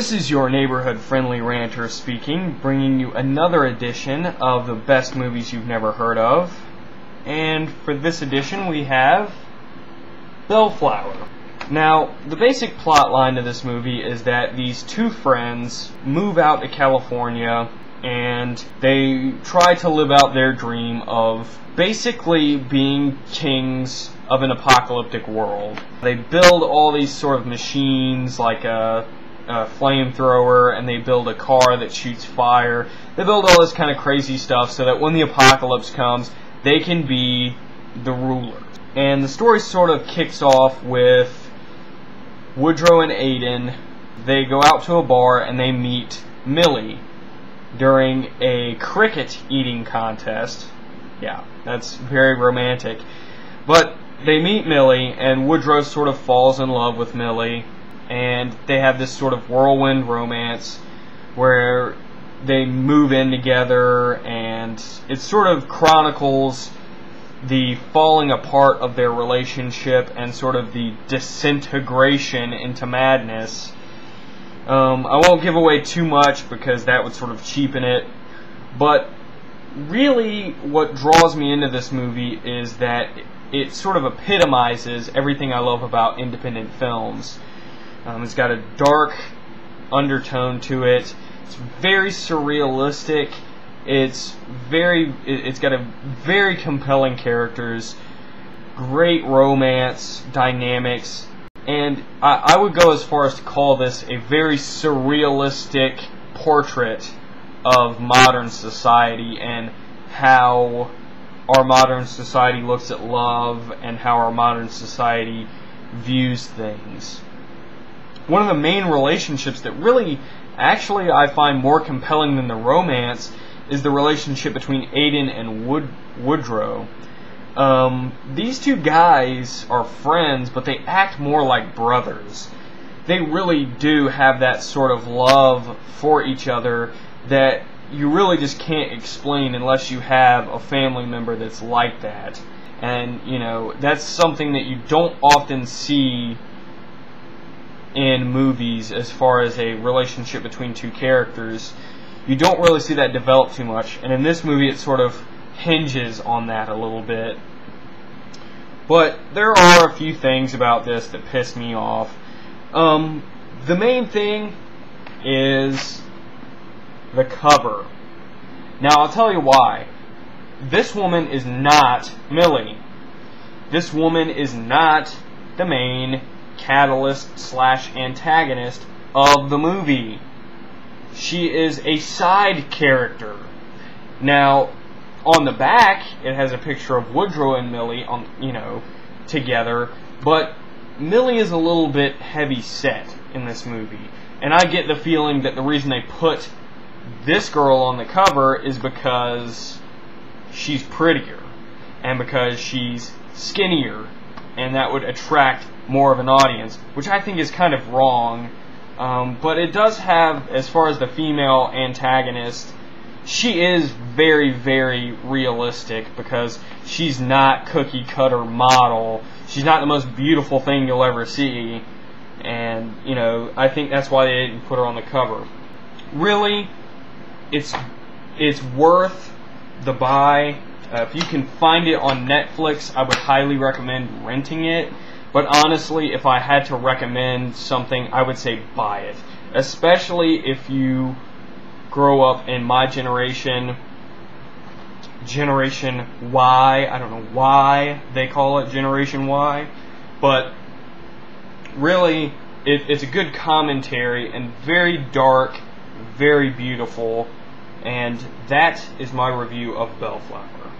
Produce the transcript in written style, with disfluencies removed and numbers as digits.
This is your neighborhood-friendly ranter speaking, bringing you another edition of the best movies you've never heard of. And for this edition we have Bellflower. Now, the basic plot line of this movie is that these two friends move out to California and they try to live out their dream of basically being kings of an apocalyptic world. They build all these sort of machines like a flamethrower, and they build a car that shoots fire. They build all this kind of crazy stuff so that when the apocalypse comes, they can be the rulers. And the story sort of kicks off with Woodrow and Aiden. They go out to a bar and they meet Millie during a cricket eating contest. Yeah, that's very romantic. But they meet Millie, and Woodrow sort of falls in love with Millie, and they have this sort of whirlwind romance where they move in together, and it sort of chronicles the falling apart of their relationship and sort of the disintegration into madness. I won't give away too much because that would sort of cheapen it, but really what draws me into this movie is that it sort of epitomizes everything I love about independent films. It's got a dark undertone to it. It's very surrealistic. It's got a very compelling characters, great romance dynamics, and I would go as far as to call this a very surrealistic portrait of modern society and how our modern society looks at love and how our modern society views things. One of the main relationships that really, actually, I find more compelling than the romance is the relationship between Aiden and Woodrow. These two guys are friends, but they act more like brothers. They really do have that sort of love for each other that you really just can't explain unless you have a family member that's like that. And, you know, that's something that you don't often see in movies as far as a relationship between two characters. You don't really see that develop too much, and in this movie it sort of hinges on that a little bit. But there are a few things about this that piss me off. The main thing is the cover. Now I'll tell you why. This woman is not Millie. This woman is not the main catalyst / antagonist of the movie. She is a side character. Now, on the back, it has a picture of Woodrow and Millie together, but Millie is a little bit heavy set in this movie. And I get the feeling that the reason they put this girl on the cover is because she's prettier and because she's skinnier, and that would attract more of an audience, which I think is kind of wrong. But it does have, as far as the female antagonist, she is very, very realistic because she's not cookie cutter model. She's not the most beautiful thing you'll ever see, and I think that's why they didn't put her on the cover. Really, it's worth the buy. If you can find it on Netflix, I would highly recommend renting it. But honestly, if I had to recommend something, I would say buy it. Especially if you grow up in my generation, Generation Y. I don't know why they call it Generation Y. But really, it's a good commentary and very dark, very beautiful. And that is my review of Bellflower.